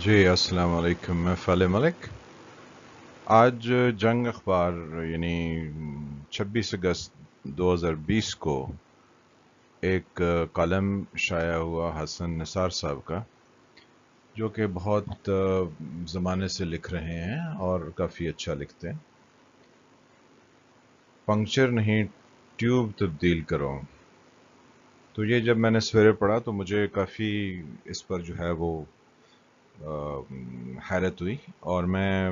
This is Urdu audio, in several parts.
جی السلام علیکم، میں فالح ملک۔ آج جنگ اخبار یعنی 26 اگست 2020 کو ایک کالم شائع ہوا حسن نثار صاحب کا، جو کہ بہت زمانے سے لکھ رہے ہیں اور کافی اچھا لکھتے ہیں۔ پنکچر نہیں ٹیوب تبدیل کرو۔ تو یہ جب میں نے سویرے پڑھا تو مجھے کافی اس پر جو ہے وہ حیرت ہوئی، اور میں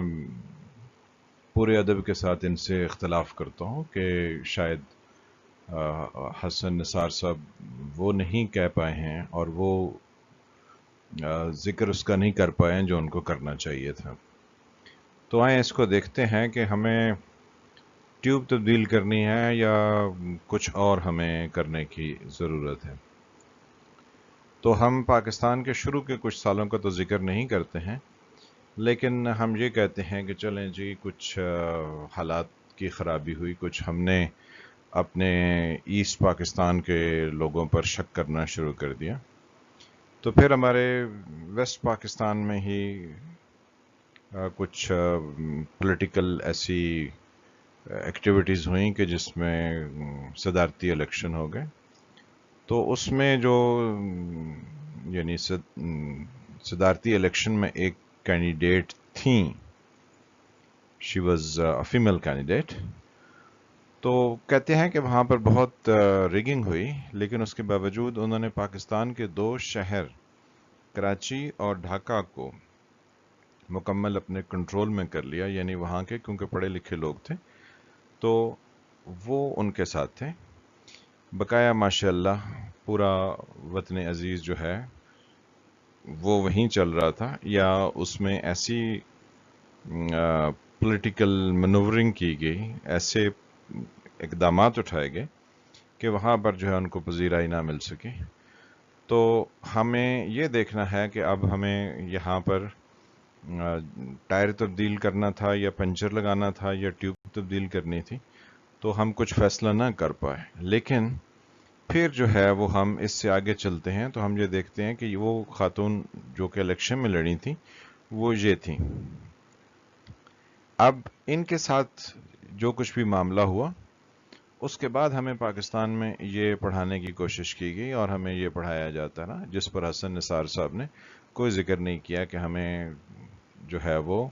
پورے ادب کے ساتھ ان سے اختلاف کرتا ہوں کہ شاید حسن نثار صاحب وہ نہیں کہہ پائے ہیں اور وہ ذکر اس کا نہیں کر پائے ہیں جو ان کو کرنا چاہیے تھا۔ تو آئیں اس کو دیکھتے ہیں کہ ہمیں ٹیوب تبدیل کرنی ہے یا کچھ اور ہمیں کرنے کی ضرورت ہے۔ تو ہم پاکستان کے شروع کے کچھ سالوں کا تو ذکر نہیں کرتے ہیں، لیکن ہم یہ کہتے ہیں کہ چلیں جی کچھ حالات کی خرابی ہوئی، کچھ ہم نے اپنے ایسٹ پاکستان کے لوگوں پر شک کرنا شروع کر دیا، تو پھر ہمارے ویسٹ پاکستان میں ہی کچھ پولیٹیکل ایسی ایکٹیویٹیز ہوئیں کہ جس میں صدارتی الیکشن ہو گئے۔ تو اس میں جو یعنی صدارتی الیکشن میں ایک کینڈیڈیٹ تھیں، شی واز فیمیل کینڈیڈیٹ، تو کہتے ہیں کہ وہاں پر بہت ریگنگ ہوئی، لیکن اس کے باوجود انہوں نے پاکستان کے 2 شہر کراچی اور ڈھاکہ کو مکمل اپنے کنٹرول میں کر لیا، یعنی وہاں کے کیونکہ پڑھے لکھے لوگ تھے تو وہ ان کے ساتھ تھے۔ بقایا ماشاءاللہ پورا وطن عزیز جو ہے وہ وہیں چل رہا تھا، یا اس میں ایسی پولیٹیکل مینورنگ کی گئی، ایسے اقدامات اٹھائے گئے کہ وہاں پر جو ہے ان کو پذیرائی نہ مل سکی۔ تو ہمیں یہ دیکھنا ہے کہ اب ہمیں یہاں پر ٹائر تبدیل کرنا تھا یا پنچر لگانا تھا یا ٹیوب تبدیل کرنی تھی، تو ہم کچھ فیصلہ نہ کر پائے۔ لیکن پھر جو ہے وہ ہم اس سے آگے چلتے ہیں تو ہم یہ دیکھتے ہیں کہ وہ خاتون جو کہ الیکشن میں لڑی تھی وہ یہ تھیں۔ اب ان کے ساتھ جو کچھ بھی معاملہ ہوا، اس کے بعد ہمیں پاکستان میں یہ پڑھانے کی کوشش کی گئی اور ہمیں یہ پڑھایا جاتا رہا، جس پر حسن نثار صاحب نے کوئی ذکر نہیں کیا کہ ہمیں جو ہے وہ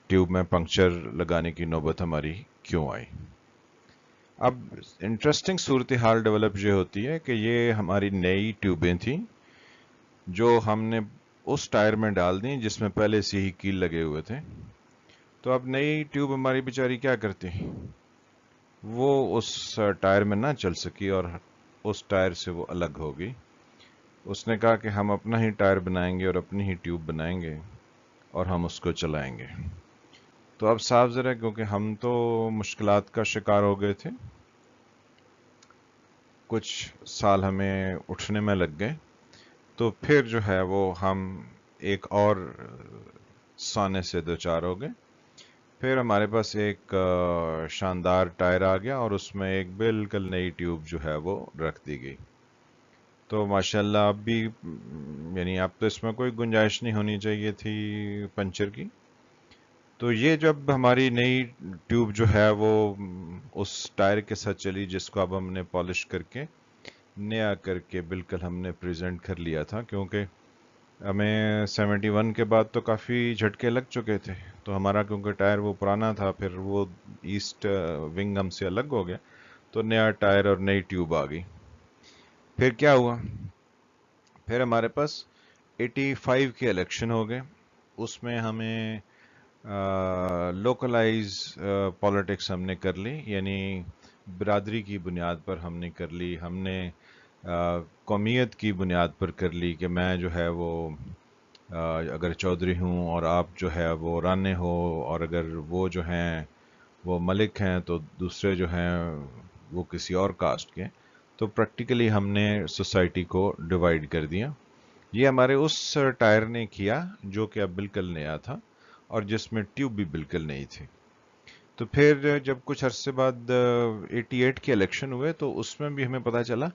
ٹیوب میں پنکچر لگانے کی نوبت ہماری کیوں آئی۔ اب انٹرسٹنگ صورتحال ڈیولپ یہ ہوتی ہے کہ یہ ہماری نئی ٹیوبیں تھیں جو ہم نے اس ٹائر میں ڈال دیں جس میں پہلے سے ہی کیل لگے ہوئے تھے۔ تو اب نئی ٹیوب ہماری بیچاری کیا کرتی، وہ اس ٹائر میں نہ چل سکی اور اس ٹائر سے وہ الگ ہو گئی۔ اس نے کہا کہ ہم اپنا ہی ٹائر بنائیں گے اور اپنی ہی ٹیوب بنائیں گے اور ہم اس کو چلائیں گے۔ تو اب صاف ذرا، کیونکہ ہم تو مشکلات کا شکار ہو گئے تھے، کچھ سال ہمیں اٹھنے میں لگ گئے، تو پھر جو ہے وہ ہم ایک اور سانے سے دوچار ہو گئے۔ پھر ہمارے پاس ایک شاندار ٹائر آ گیا اور اس میں ایک بالکل نئی ٹیوب جو ہے وہ رکھ دی گئی۔ تو ماشاءاللہ اب بھی یعنی اب تو اس میں کوئی گنجائش نہیں ہونی چاہیے تھی پنچر کی۔ تو یہ جب ہماری نئی ٹیوب جو ہے وہ اس ٹائر کے ساتھ چلی جس کو اب ہم نے پالش کر کے نیا کر کے بالکل ہم نے پریزنٹ کر لیا تھا، کیونکہ ہمیں 71 کے بعد تو کافی جھٹکے لگ چکے تھے، تو ہمارا کیونکہ ٹائر وہ پرانا تھا، پھر وہ ایسٹ ونگ ہم سے الگ ہو گیا، تو نیا ٹائر اور نئی ٹیوب آ گئی۔ پھر کیا ہوا، پھر ہمارے پاس 85 کے الیکشن ہو گئے، اس میں ہمیں لوکلائز پالیٹکس ہم نے کر لی، یعنی برادری کی بنیاد پر ہم نے کر لی، ہم نے قومیت کی بنیاد پر کر لی کہ میں جو ہے وہ اگر چودھری ہوں اور آپ جو ہے وہ رانے ہو، اور اگر وہ جو ہیں وہ ملک ہیں تو دوسرے جو ہیں وہ کسی اور کاسٹ کے، تو پریکٹیکلی ہم نے سوسائٹی کو ڈیوائیڈ کر دیا۔ یہ ہمارے اس ٹائر نے کیا جو کہ اب بالکل نیا تھا اور جس میں ٹیوب بھی بالکل نہیں تھی۔ تو پھر جب کچھ عرصے بعد 88 کے الیکشن ہوئے تو اس میں بھی ہمیں پتہ چلا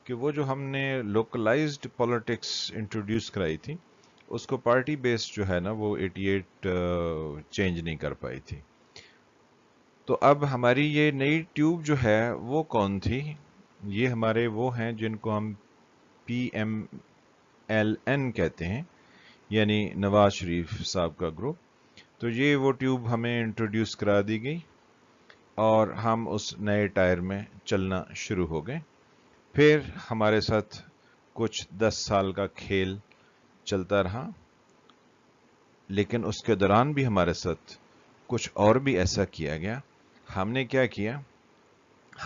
کہ وہ جو ہم نے لوکلائزڈ پولیٹکس انٹروڈیوس کرائی تھی اس کو پارٹی بیسڈ جو ہے نا وہ 88 چینج نہیں کر پائی تھی. تو اب ہماری یہ نئی ٹیوب جو ہے وہ کون تھی؟ یہ ہمارے وہ ہیں جن کو ہم PMLN کہتے ہیں، یعنی نواز شریف صاحب کا گروپ. تو یہ وہ ٹیوب ہمیں انٹروڈیوس کرا دی گئی اور ہم اس نئے ٹائر میں چلنا شروع ہو گئے. پھر ہمارے ساتھ کچھ 10 سال کا کھیل چلتا رہا، لیکن اس کے دوران بھی ہمارے ساتھ کچھ اور بھی ایسا کیا گیا. ہم نے کیا کیا؟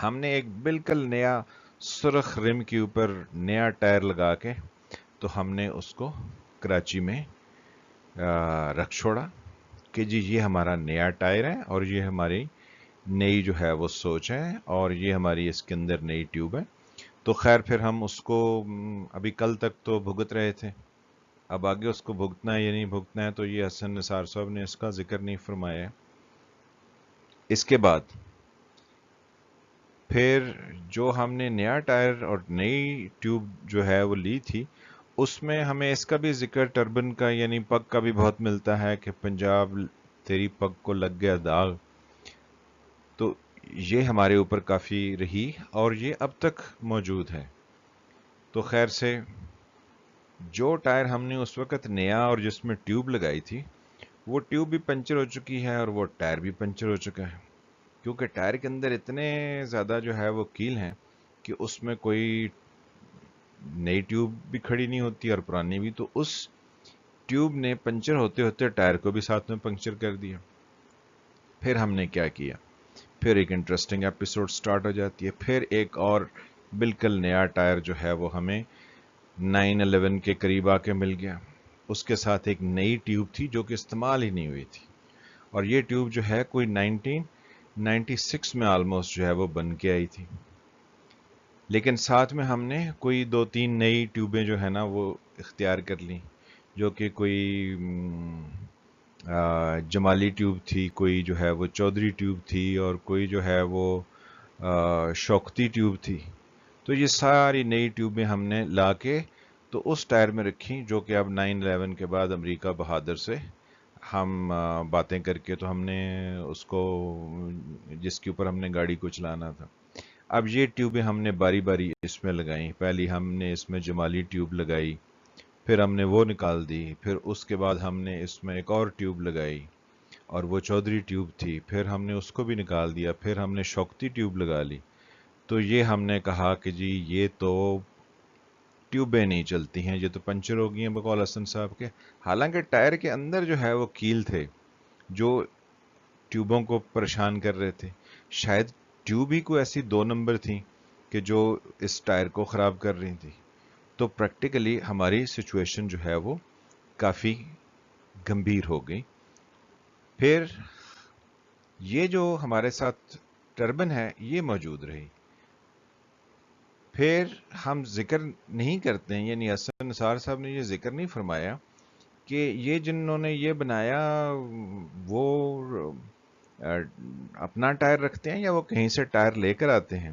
ہم نے ایک بالکل نیا سرخ رم کے اوپر نیا ٹائر لگا کے تو ہم نے اس کو کراچی میں رکھ چھوڑا کہ جی یہ ہمارا نیا ٹائر ہے اور یہ ہماری نئی جو ہے وہ سوچ ہے اور یہ ہماری اس کے اندر نئی ٹیوب ہے. تو خیر پھر ہم اس کو ابھی کل تک تو بھگت رہے تھے، اب آگے اس کو بھگتنا ہے یا نہیں بھگتنا ہے تو یہ حسن نثار صاحب نے اس کا ذکر نہیں فرمایا ہے. اس کے بعد پھر جو ہم نے نیا ٹائر اور نئی ٹیوب جو ہے وہ لی تھی اس میں ہمیں اس کا بھی ذکر ٹربن کا یعنی پگ کا بھی بہت ملتا ہے کہ پنجاب تیری پگ کو لگ گیا داغ. تو یہ ہمارے اوپر کافی رہی اور یہ اب تک موجود ہے. تو خیر سے جو ٹائر ہم نے اس وقت نیا اور جس میں ٹیوب لگائی تھی وہ ٹیوب بھی پنچر ہو چکی ہے اور وہ ٹائر بھی پنچر ہو چکا ہے، کیونکہ ٹائر کے اندر اتنے زیادہ جو ہے وہ کیل ہیں کہ اس میں کوئی نئی ٹیوب بھی کھڑی نہیں ہوتی اور پرانی بھی. تو اس ٹیوب نے پنچر ہوتے ہوتے ٹائر کو بھی ساتھ میں پنکچر کر دیا. پھر ہم نے کیا کیا؟ پھر ایک انٹرسٹنگ ایپیسوڈ سٹارٹ ہو جاتی ہے. پھر ایک اور بالکل نیا ٹائر جو ہے وہ ہمیں 911 کے قریب آ کے مل گیا. اس کے ساتھ ایک نئی ٹیوب تھی جو کہ استعمال ہی نہیں ہوئی تھی اور یہ ٹیوب جو ہے کوئی 1996 میں آلموسٹ جو ہے وہ بن کے آئی تھی. لیکن ساتھ میں ہم نے کوئی 2-3 نئی ٹیوبیں جو ہے نا وہ اختیار کر لیں، جو کہ کوئی جمالی ٹیوب تھی، کوئی جو ہے وہ چودھری ٹیوب تھی اور کوئی جو ہے وہ شوکتی ٹیوب تھی. تو یہ ساری نئی ٹیوبیں ہم نے لا کے تو اس ٹائر میں رکھی جو کہ اب 9/11 کے بعد امریکہ بہادر سے ہم باتیں کر کے تو ہم نے اس کو جس کے اوپر ہم نے گاڑی کو چلانا تھا. اب یہ ٹیوبیں ہم نے باری باری اس میں لگائیں. پہلی ہم نے اس میں جمالی ٹیوب لگائی، پھر ہم نے وہ نکال دی، پھر اس کے بعد ہم نے اس میں ایک اور ٹیوب لگائی اور وہ چودھری ٹیوب تھی، پھر ہم نے اس کو بھی نکال دیا، پھر ہم نے شوکتی ٹیوب لگا لی. تو یہ ہم نے کہا کہ جی یہ تو ٹیوبیں نہیں چلتی ہیں، یہ تو پنچر ہو گئی ہیں بقول حسن صاحب کے. حالانکہ ٹائر کے اندر جو ہے وہ کیل تھے جو ٹیوبوں کو پریشان کر رہے تھے. شاید ٹیوب ہی کوئی ایسی 2 نمبر تھیں کہ جو اس ٹائر کو خراب کر رہی تھی. تو پریکٹیکلی ہماری سچویشن جو ہے وہ کافی گمبھیر ہو گئی. پھر یہ جو ہمارے ساتھ ٹربن ہے یہ موجود رہی. پھر ہم ذکر نہیں کرتے ہیں، یعنی حسن نثار صاحب نے یہ ذکر نہیں فرمایا کہ یہ جنہوں نے یہ بنایا وہ اپنا ٹائر رکھتے ہیں یا وہ کہیں سے ٹائر لے کر آتے ہیں.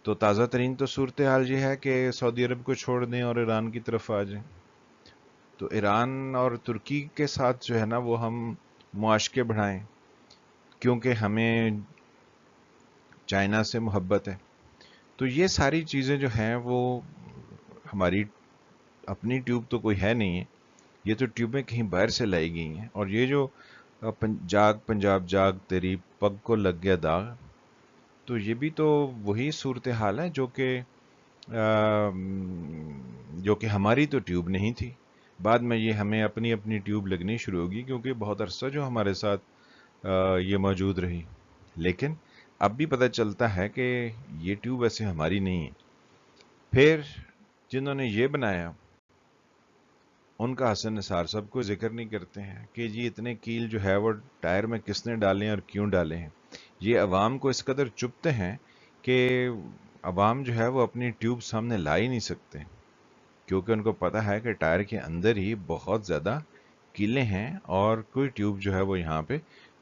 تو تازہ ترین تو صورتحال یہ ہے کہ سعودی عرب کو چھوڑ دیں اور ایران کی طرف آ جائیں. تو ایران اور ترکی کے ساتھ جو ہے نا وہ ہم معاشقے بڑھائیں کیونکہ ہمیں چائنا سے محبت ہے. تو یہ ساری چیزیں جو ہیں وہ ہماری اپنی ٹیوب تو کوئی ہے نہیں ہے، یہ تو ٹیوبیں کہیں باہر سے لائی گئی ہیں. اور یہ جو جاگ پنجاب جاگ تیری پگ کو لگ گیا داغ، تو یہ بھی تو وہی صورتحال ہے جو کہ ہماری تو ٹیوب نہیں تھی. بعد میں یہ ہمیں اپنی اپنی ٹیوب لگنی شروع ہوگی کیونکہ بہت عرصہ جو ہمارے ساتھ یہ موجود رہی. لیکن اب بھی پتہ چلتا ہے کہ یہ ٹیوب ویسے ہماری نہیں ہے. پھر جنہوں نے یہ بنایا ان کا حسن نثار صاحب کو ذکر نہیں کرتے ہیں کہ جی اتنے کیل جو ہے وہ ٹائر میں کس نے ڈالے ہیں اور کیوں ڈالے ہیں. یہ عوام کو اس قدر چبھتے ہیں کہ عوام جو ہے وہ اپنی ٹیوب سامنے لا ہی نہیں سکتے کیونکہ ان کو پتہ ہے کہ ٹائر کے اندر ہی بہت زیادہ کیلیں ہیں اور کوئی ٹیوب جو ہے وہ یہاں پہ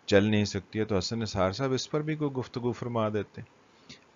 چل نہیں سکتی ہے. تو حسن نثار صاحب اس پر بھی کوئی گفتگو فرما دیتے.